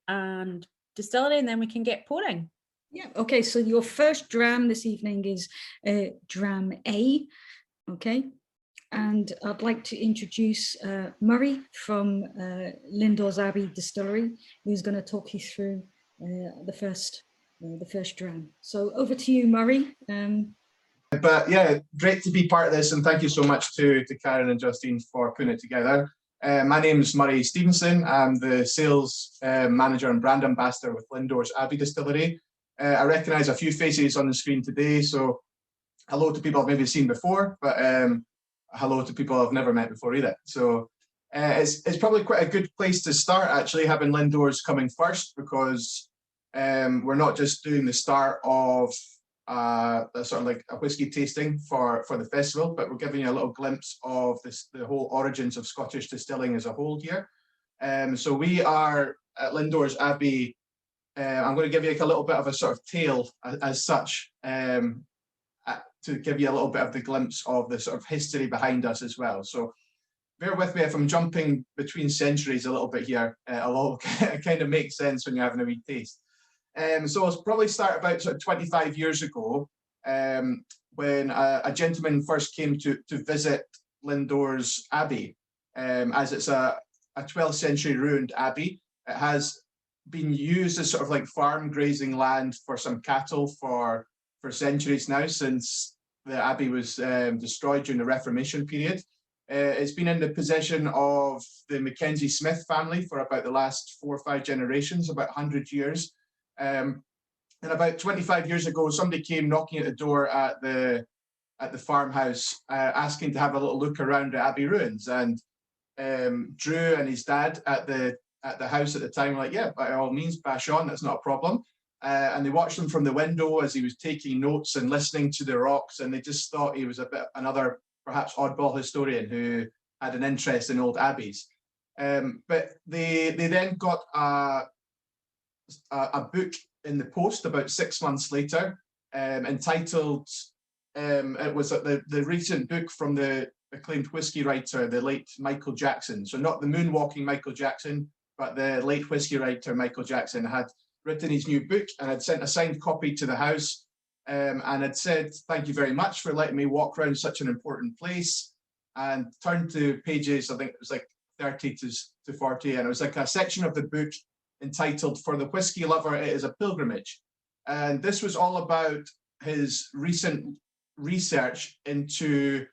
and distillery, and then we can get pouring. Yeah, okay, so your first dram this evening is dram A, okay? And I'd like to introduce Murray from Lindores Abbey Distillery, who's going to talk you through the first dram. So over to you, Murray. But yeah, great to be part of this, and thank you so much to Karen and Justine for putting it together. My name is Murray Stevenson. I'm the sales manager and brand ambassador with Lindores Abbey Distillery. I recognise a few faces on the screen today, so hello to people I've maybe seen before, but hello to people I've never met before either. So it's probably quite a good place to start, actually, having Lindores coming first, because we're not just doing the start of sort of like a whiskey tasting for the festival, but we're giving you a little glimpse of the whole origins of Scottish distilling as a whole here. So we are at Lindores Abbey. I'm going to give you like a little bit of a sort of tale as such, to give you a little bit of the glimpse of the sort of history behind us as well. So bear with me if I'm jumping between centuries a little bit here. It'll kind of make sense when you're having a wee taste. So I'll probably start about sort of 25 years ago, when a gentleman first came to visit Lindores Abbey, as it's a 12th century ruined abbey. It has been used as sort of like farm grazing land for some cattle for centuries now, since the abbey was destroyed during the Reformation period. It's been in the possession of the Mackenzie Smith family for about the last 4 or 5 generations, about 100 years. And about 25 years ago, somebody came knocking at the door at the farmhouse, asking to have a little look around the abbey ruins. And Drew and his dad at the house at the time were like, yeah, by all means, bash on, that's not a problem. And they watched him from the window as he was taking notes and listening to the rocks, and they just thought he was a bit another perhaps oddball historian who had an interest in old abbeys. But they then got a book in the post about 6 months later, entitled, it was the recent book from the acclaimed whiskey writer, the late Michael Jackson. So not the moonwalking Michael Jackson, but the late whiskey writer Michael Jackson had written his new book and had sent a signed copy to the house, and had said, thank you very much for letting me walk around such an important place, and turned to pages, I think it was like 30 to 40, and it was like a section of the book entitled For the Whiskey Lover, It is a Pilgrimage. And this was all about his recent research into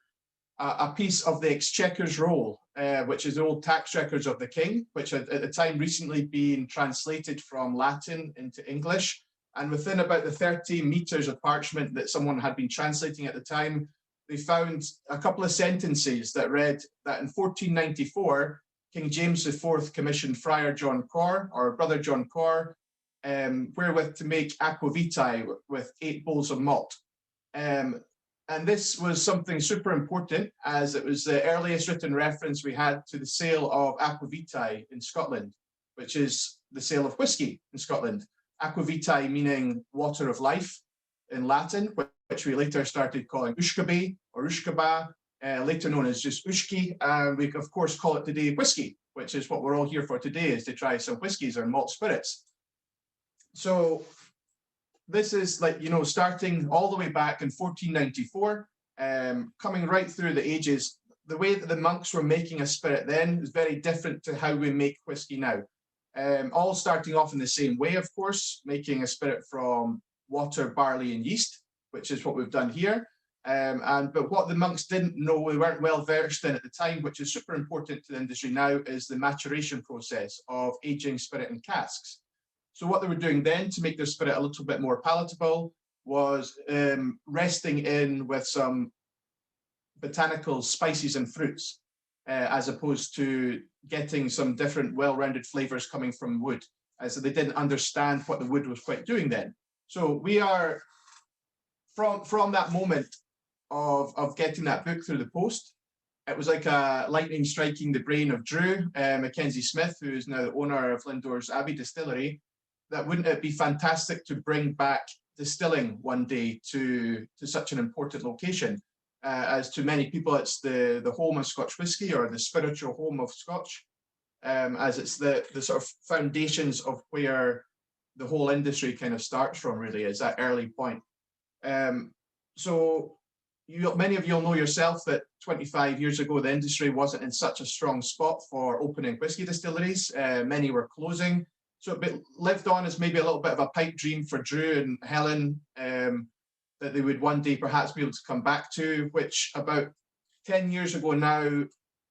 a piece of the Exchequer's roll, which is the old tax records of the king, which had at the time recently been translated from Latin into English. And within about the 30 meters of parchment that someone had been translating at the time, they found a couple of sentences that read that in 1494, King James IV commissioned Friar John Core, or Brother John Core, wherewith to make aquavitae with 8 bowls of malt. And this was something super important, as it was the earliest written reference we had to the sale of aquavitae in Scotland, which is the sale of whiskey in Scotland. Aquavitae meaning water of life in Latin, which we later started calling ushkabe or ushkaba, later known as just ushki. And we, of course, call it today whiskey, which is what we're all here for today, is to try some whiskies or malt spirits. So this is like, you know, starting all the way back in 1494, coming right through the ages. The way that the monks were making a spirit then is very different to how we make whiskey now. All starting off in the same way, of course, making a spirit from water, barley, and yeast, which is what we've done here. But what the monks didn't know, we weren't well versed in at the time, which is super important to the industry now, is the maturation process of aging spirit in casks. So what they were doing then to make their spirit a little bit more palatable was resting in with some botanical spices and fruits, as opposed to getting some different well-rounded flavors coming from wood, as they didn't understand what the wood was quite doing then. So we are, from that moment of getting that book through the post, it was like a lightning striking the brain of Drew Mackenzie Smith, who is now the owner of Lindores Abbey Distillery, that wouldn't it be fantastic to bring back distilling one day to such an important location? As to many people, it's the home of Scotch whisky, or the spiritual home of Scotch. as it's the sort of foundations of where the whole industry kind of starts from, really, is that early point. So many of you will know yourself that 25 years ago, the industry wasn't in such a strong spot for opening whiskey distilleries. Many were closing. So it lived on as maybe a little bit of a pipe dream for Drew and Helen, that they would one day perhaps be able to come back to, which about 10 years ago now,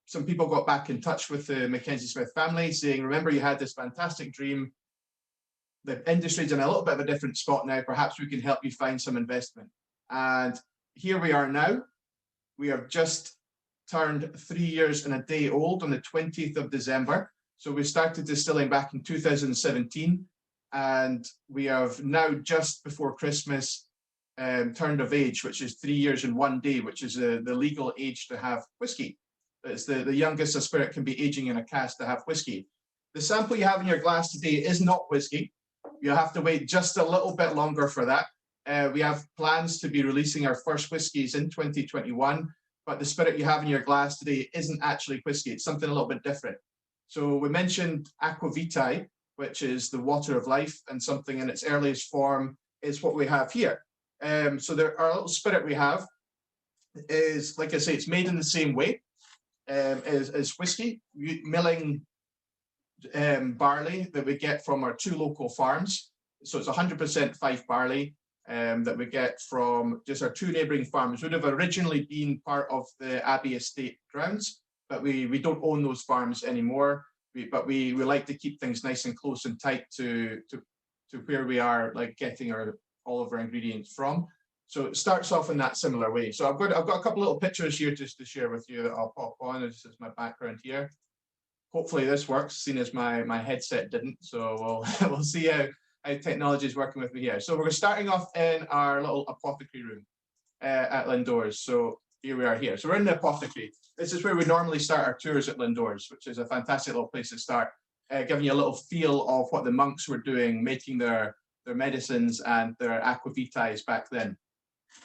some people got back in touch with the Mackenzie Smith family saying, remember, you had this fantastic dream. The industry's in a little bit of a different spot now. Perhaps we can help you find some investment. And here we are now. We have just turned 3 years and a day old on the 20th of December. So we started distilling back in 2017, and we have now, just before Christmas, turned of age, which is 3 years and 1 day, which is the legal age to have whiskey. It's the youngest a spirit can be aging in a cask to have whiskey. The sample you have in your glass today is not whiskey. You'll have to wait just a little bit longer for that. We have plans to be releasing our first whiskies in 2021, but the spirit you have in your glass today isn't actually whiskey. It's something a little bit different. So we mentioned aqua vitae, which is the water of life, and something in its earliest form is what we have here. So our little spirit we have is, like I say, it's made in the same way as whiskey, milling barley that we get from our 2 local farms. So it's 100% Fife barley that we get from just our 2 neighbouring farms. Would have originally been part of the Abbey estate grounds, but we don't own those farms anymore. But we like to keep things nice and close and tight to where we are, like getting all of our ingredients from. So it starts off in that similar way. So I've got a couple little pictures here just to share with you that I'll pop on. This is my background here. Hopefully this works, seeing as my headset didn't. So we'll see how technology is working with me here. So we're starting off in our little apothecary room at Lindores. So here we are here. So we're in the apothecary. This is where we normally start our tours at Lindores, which is a fantastic little place to start, giving you a little feel of what the monks were doing, making their medicines and their aqua vitae back then.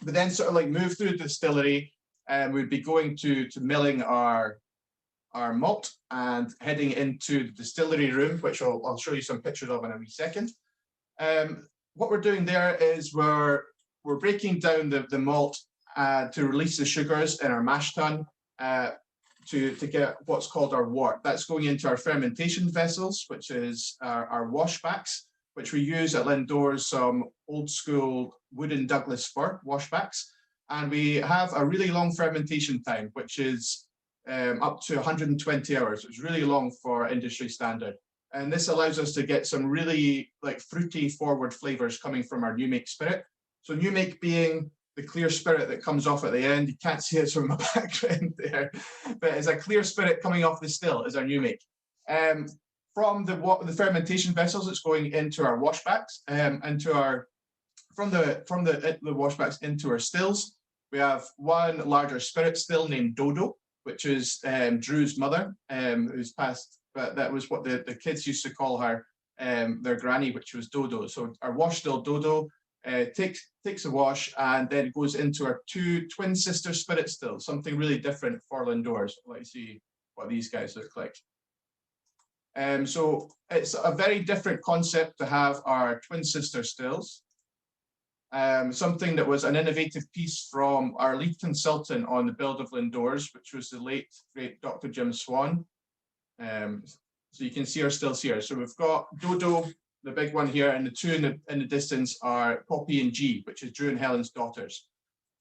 But then sort of like move through the distillery, and we'd be going to milling our malt and heading into the distillery room, which I'll show you some pictures of in a wee second. What we're doing there is we're breaking down the malt to release the sugars in our mash tun to get what's called our wort. That's going into our fermentation vessels, which is our washbacks, which we use at Lindores, some old school wooden Douglas fir washbacks. And we have a really long fermentation time, which is up to 120 hours. It's really long for industry standard. And this allows us to get some really like fruity forward flavors coming from our new make spirit. So new make being the clear spirit that comes off at the end. You can't see it from my background there, but it's a clear spirit coming off the still is our new make. From the fermentation vessels, it's going into our washbacks, from the washbacks into our stills. We have one larger spirit still named Dodo, which is Drew's mother, who's passed, but that was what the kids used to call her, their granny, which was Dodo. So our wash still Dodo takes a wash and then goes into our 2 twin sister spirit stills, something really different for Lindores. Let's see what these guys look like. So it's a very different concept to have our twin sister stills. Something that was an innovative piece from our lead consultant on the build of Lindores, which was the late great Dr. Jim Swan. So you can see our stills here. So we've got Dodo, the big one here, and the 2 in the distance are Poppy and G, which is Drew and Helen's daughters.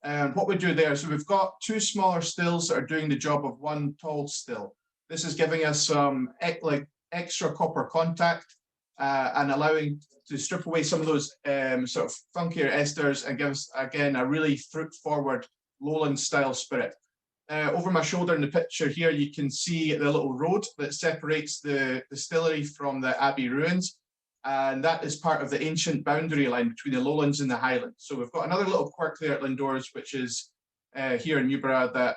What we do there, so we've got 2 smaller stills that are doing the job of 1 tall still. This is giving us some extra copper contact and allowing to strip away some of those sort of funkier esters and give us, again, a really fruit-forward lowland style spirit. Over my shoulder in the picture here, you can see the little road that separates the distillery from the Abbey ruins. And that is part of the ancient boundary line between the lowlands and the highlands. So we've got another little quirk there at Lindores, which is here in Newborough, that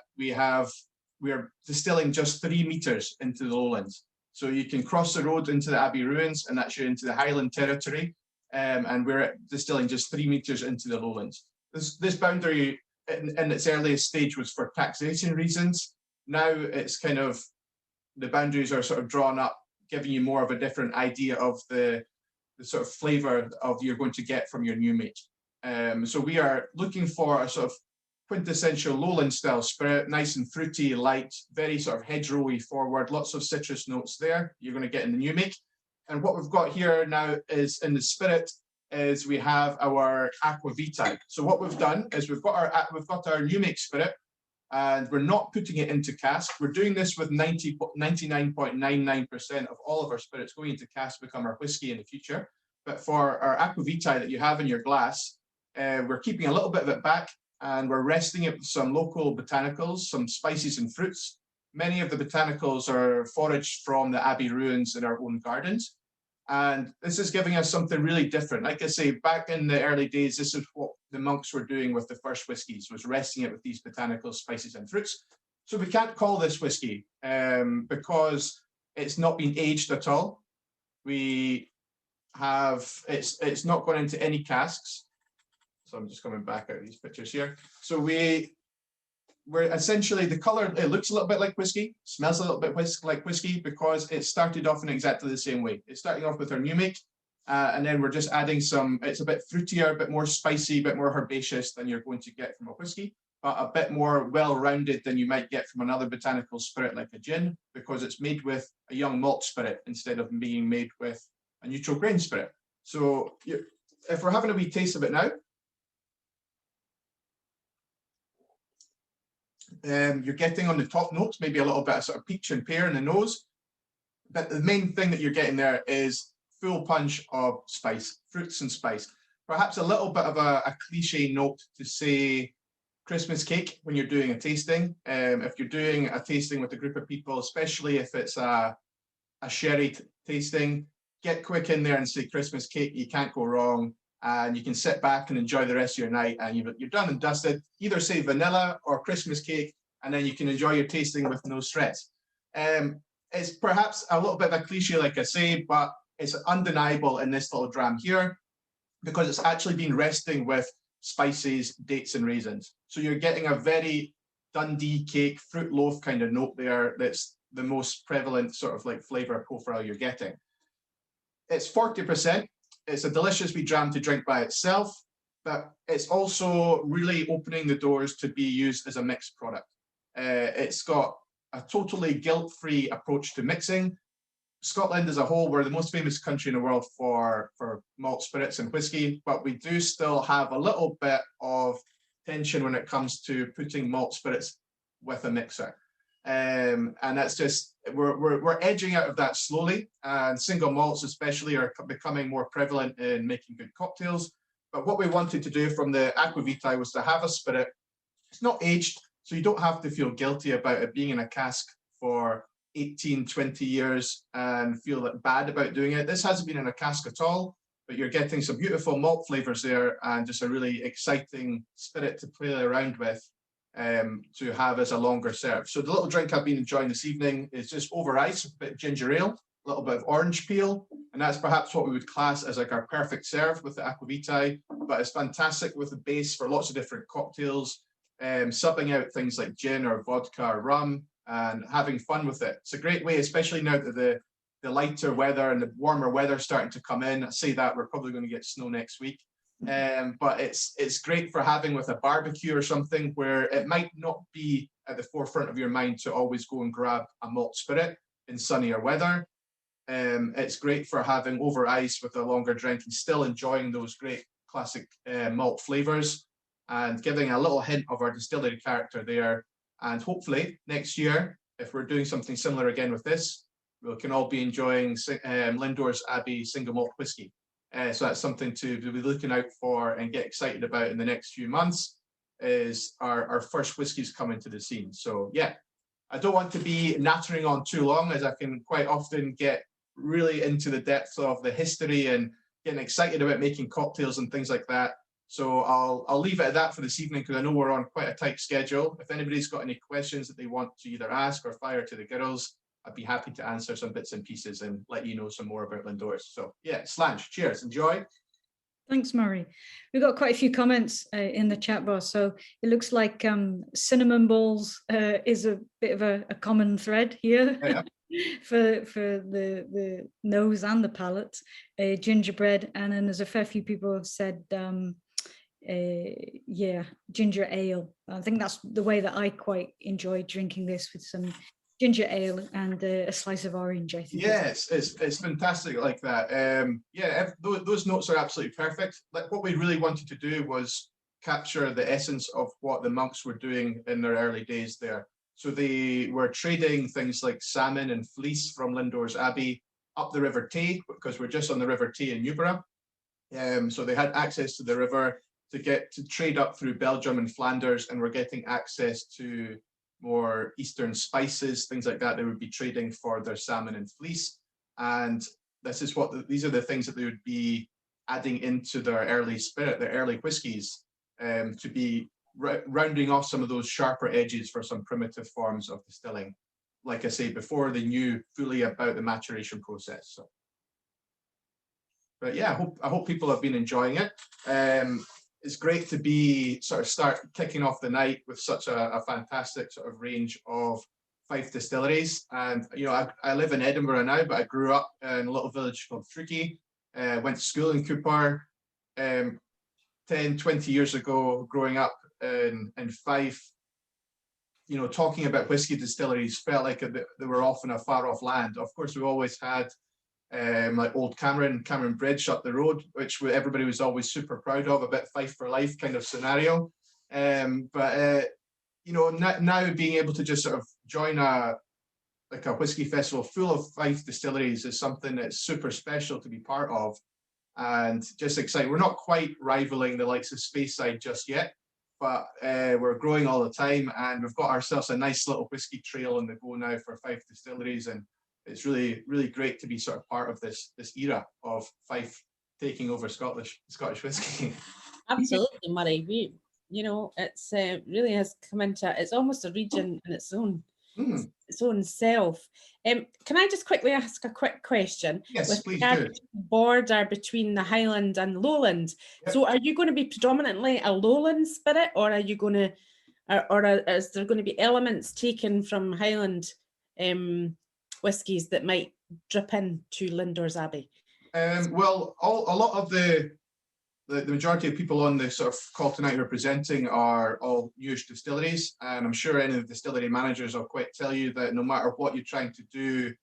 we're distilling just 3 meters into the lowlands. So you can cross the road into the Abbey ruins, and that's into the Highland territory. And we're distilling just 3 meters into the lowlands. This boundary in its earliest stage was for taxation reasons. Now it's kind of the boundaries are sort of drawn up, giving you more of a different idea of the sort of flavor of you're going to get from your new make. So we are looking for a sort of quintessential lowland style spirit, nice and fruity, light, very sort of hedgerowy forward, lots of citrus notes there you're going to get in the new make. And what we've got here now is in the spirit is we have our aqua vitae. So what we've done is we've got our new make spirit, and we're not putting it into cask. We're doing this with 99.99% of all of our spirits going into cask to become our whiskey in the future. But for our aqua vitae that you have in your glass, we're keeping a little bit of it back, and we're resting it with some local botanicals, some spices and fruits. Many of the botanicals are foraged from the Abbey ruins in our own gardens. And this is giving us something really different. Like I say, back in the early days, this is what the monks were doing with the first whiskies, was resting it with these botanicals, spices and fruits. So we can't call this whiskey because it's not been aged at all. It's not gone into any casks. So I'm just coming back out of these pictures here. So we're essentially, the color, it looks a little bit like whiskey, smells a little bit like whiskey because it started off in exactly the same way. It's starting off with our new make, and then we're just adding some, it's a bit fruitier, a bit more spicy, a bit more herbaceous than you're going to get from a whiskey, but a bit more well-rounded than you might get from another botanical spirit like a gin, because it's made with a young malt spirit instead of being made with a neutral grain spirit. So if we're having a wee taste of it now, you're getting on the top notes, maybe a little bit of sort of peach and pear in the nose. But the main thing that you're getting there is full punch of spice, fruits and spice. Perhaps a little bit of a cliche note to say Christmas cake when you're doing a tasting. If you're doing a tasting with a group of people, especially if it's a sherry tasting, get quick in there and say Christmas cake. You can't go wrong. And you can sit back and enjoy the rest of your night, and you're done and dusted. Either say vanilla or Christmas cake, and then you can enjoy your tasting with no stress. It's perhaps a little bit of a cliche, like I say, but it's undeniable in this little dram here because it's actually been resting with spices, dates, and raisins. So you're getting a very Dundee cake, fruit loaf kind of note there. That's the most prevalent sort of like flavor profile you're getting. It's 40%. It's a delicious wee dram to drink by itself, but it's also really opening the doors to be used as a mixed product. It's got a totally guilt-free approach to mixing. Scotland as a whole, we're the most famous country in the world for malt spirits and whiskey, but we do still have a little bit of tension when it comes to putting malt spirits with a mixer. And that's just, we're edging out of that slowly, and single malts especially are becoming more prevalent in making good cocktails. But what we wanted to do from the aqua vitae was to have a spirit. It's not aged, so you don't have to feel guilty about it being in a cask for 18, 20 years and feel bad about doing it. This hasn't been in a cask at all, but you're getting some beautiful malt flavors there and just a really exciting spirit to play around with. To have as a longer serve. So the little drink I've been enjoying this evening is just over ice, a bit of ginger ale, a little bit of orange peel, and that's perhaps what we would class as like our perfect serve with the aqua vitae, but it's fantastic with the base for lots of different cocktails, subbing out things like gin or vodka or rum and having fun with it. It's a great way, especially now that the lighter weather and the warmer weather starting to come in. I say that we're probably going to get snow next week. But it's great for having with a barbecue or something where it might not be at the forefront of your mind to always go and grab a malt spirit in sunnier weather. It's great for having over ice with a longer drink and still enjoying those great classic malt flavors and giving a little hint of our distillery character there. And hopefully next year, if we're doing something similar again with this, we can all be enjoying Lindores Abbey single malt whiskey. So that's something to be looking out for and get excited about in the next few months is our first whiskies coming to the scene. So yeah, I don't want to be nattering on too long as I can quite often get really into the depths of the history and getting excited about making cocktails and things like that. So I'll leave it at that for this evening because I know we're on quite a tight schedule. If anybody's got any questions that they want to either ask or fire to the girls, I'd be happy to answer some bits and pieces and let you know some more about Lindores. So yeah, Slange, cheers, enjoy. Thanks, Murray. We've got quite a few comments in the chat bar. So it looks like cinnamon balls is a bit of a common thread here. Yeah. for the nose and the palate, gingerbread, and then there's a fair few people who have said, yeah, ginger ale. I think that's the way that I quite enjoy drinking this, with some ginger ale and a slice of orange. I think. Yes, it's fantastic like that. Yeah, those notes are absolutely perfect. Like, what we really wanted to do was capture the essence of what the monks were doing in their early days there. So they were trading things like salmon and fleece from Lindores Abbey up the River Tay, because we're just on the River Tay in Newborough. So they had access to the river to get to trade up through Belgium and Flanders, and were getting access to more Eastern spices, things like that. They would be trading for their salmon and fleece. And this is what these are the things that they would be adding into their early spirit, their early whiskies, to be rounding off some of those sharper edges for some primitive forms of distilling. Like I say, before they knew fully about the maturation process. So, but yeah, I hope people have been enjoying it. It's great to be start kicking off the night with such a fantastic sort of range of Fife distilleries. And you know, I live in Edinburgh now, but I grew up in a little village called Fruki. Went to school in Cooper. 10, 20 years ago, growing up in Fife, you know, talking about whiskey distilleries felt like they were off in a far off land. Of course, we always had like Old Cameron Bridge up the road, which everybody was always super proud of, a bit Fife for life kind of scenario. But you know, now being able to just sort of join a whiskey festival full of Fife distilleries is something that's super special to be part of, and just exciting. We're not quite rivaling the likes of Speyside just yet, but we're growing all the time, and we've got ourselves a nice little whiskey trail on the go now for Fife distilleries, and it's really, really great to be sort of part of this era of Fife taking over Scottish whiskey. Absolutely, Murray. You know, it's really has come into, it's almost a region in its own self. Can I just quickly ask a quick question? Yes, please regard do. to the border between the Highland and the Lowland. Yep. So are you going to be predominantly a Lowland spirit, or are you going to, or is there going to be elements taken from Highland whiskies that might drip into Lindores Abbey? Well, a lot of the majority of people on the sort of call tonight who are presenting are all newish distilleries, and I'm sure any of the distillery managers will quite tell you that no matter what you're trying to do,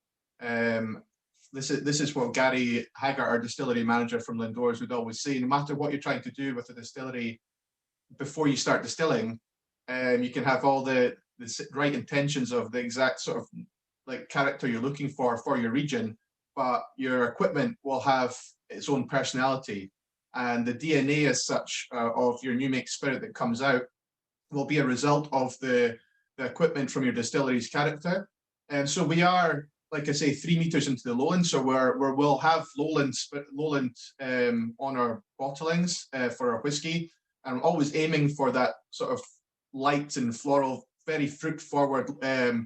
this is what Gary Haggart, our distillery manager from Lindores, would always say: no matter what you're trying to do with a distillery, before you start distilling, you can have all the right intentions of the exact sort of like character you're looking for your region, but your equipment will have its own personality, and the DNA as such of your new make spirit that comes out will be a result of the equipment from your distillery's character. And so we are, like I say, 3 meters into the lowland, so we'll have lowland on our bottlings for our whiskey, and I'm always aiming for that sort of light and floral, very fruit forward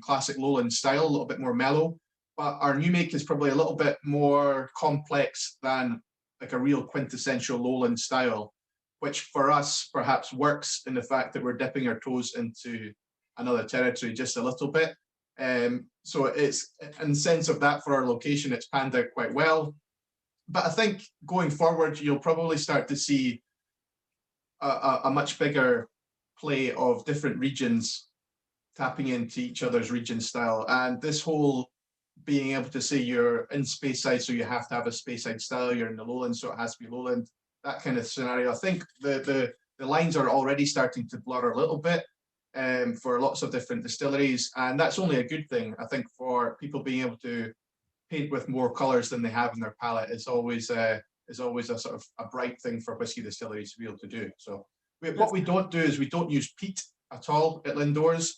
classic lowland style, a little bit more mellow. But our new make is probably a little bit more complex than like a real quintessential lowland style, which for us perhaps works in the fact that we're dipping our toes into another territory just a little bit. So it's, in the sense of that, for our location, it's panned out quite well. But I think going forward, you'll probably start to see a much bigger play of different regions tapping into each other's region style. And this whole being able to say you're in Speyside, so you have to have a Speyside style, you're in the lowland, so it has to be lowland, that kind of scenario. I think the lines are already starting to blur a little bit for lots of different distilleries, and that's only a good thing. I think for people being able to paint with more colours than they have in their palette is always a sort of a bright thing for whiskey distilleries to be able to do. So what we don't do is we don't use peat at all at Lindores.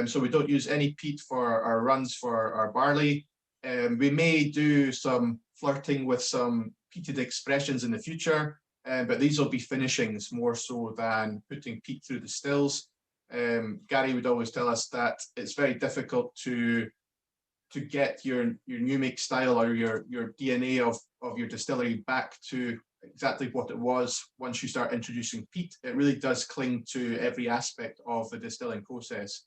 So we don't use any peat for our runs for our barley. We may do some flirting with some peated expressions in the future, but these will be finishings more so than putting peat through the stills. Gary would always tell us that it's very difficult to get your new make style or your DNA of your distillery back to exactly what it was once you start introducing peat. It really does cling to every aspect of the distilling process.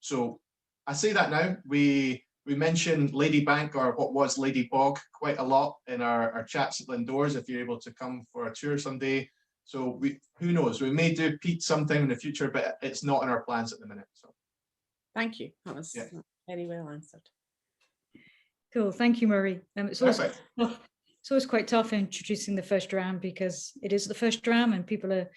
So I say that now we We mentioned Lady Bank, or what was Lady Bog, quite a lot in our chats at Lindores, if you're able to come for a tour someday. So who knows, we may do Pete sometime in the future, but it's not in our plans at the minute. So Thank you. That was Yeah. very well answered. Cool, thank you, Murray. It's always Perfect. tough. It's always quite tough introducing the first dram because it is the first dram and people are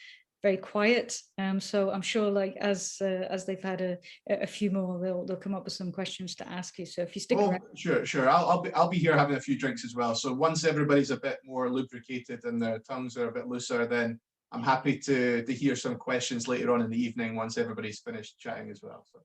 very quiet. So I'm sure, like as they've had a few more, they'll come up with some questions to ask you. So if you stick Oh, around, sure. I'll be here having a few drinks as well. So once everybody's a bit more lubricated and their tongues are a bit looser, then I'm happy to hear some questions later on in the evening once everybody's finished chatting as well. So.